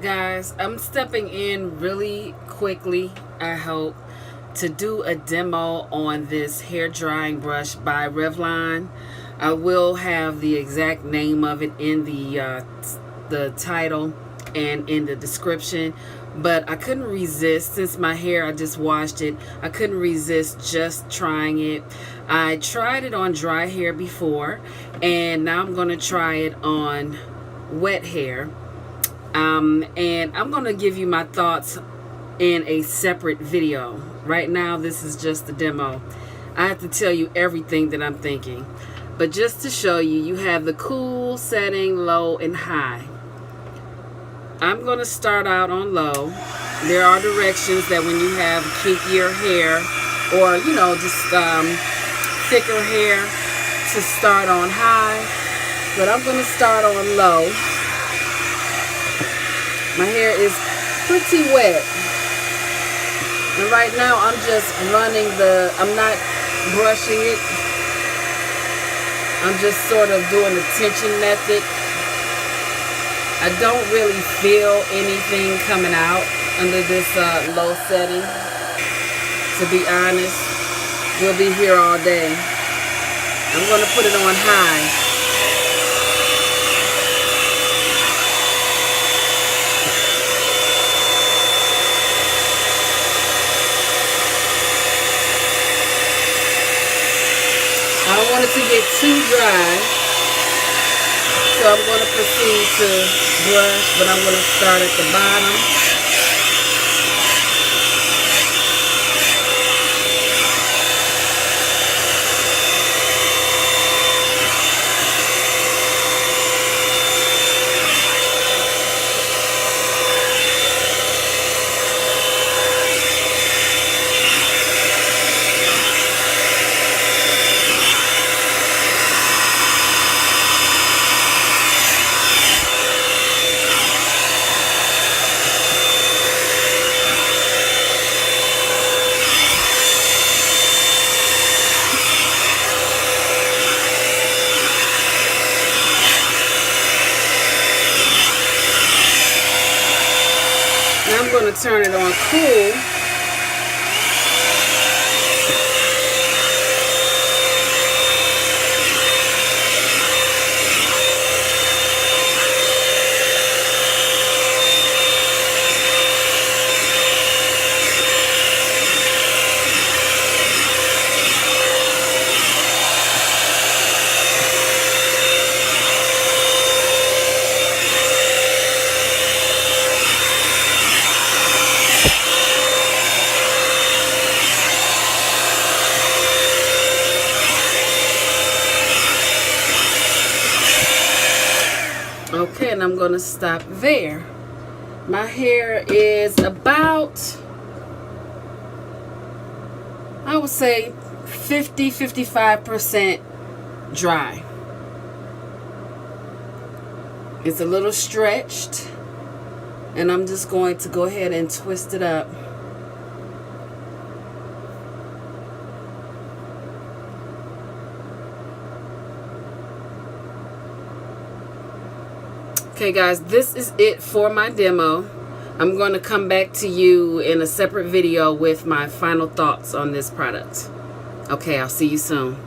Guys, I'm stepping in really quickly, I hope, to do a demo on this hair drying brush by Revlon. I will have the exact name of it in the title and in the description, but I couldn't resist, since my hair, I just washed it, I couldn't resist just trying it. I tried it on dry hair before, and now I'm going to try it on wet hair. And I'm going to give you my thoughts in a separate video. Right now, this is just the demo. I have to tell you everything that I'm thinking. But just to show you, you have the cool setting, low, and high. I'm going to start out on low. There are directions that when you have kinkier hair or, just thicker hair, to start on high. But I'm going to start on low. My hair is pretty wet. And right now I'm just running I'm not brushing it. I'm just sort of doing the tension method. I don't really feel anything coming out under this low setting. To be honest, we'll be here all day. I'm going to put it on high. I don't want it to get too dry, so I'm going to proceed to brush, but I'm going to start at the bottom. Now I'm going to turn it on cool. Okay, and I'm going to stop there. My hair is about, I would say, 50-55% dry. It's a little stretched, and I'm just going to go ahead and twist it up. Okay guys, this is it for my demo. I'm going to come back to you in a separate video with my final thoughts on this product. Okay, I'll see you soon.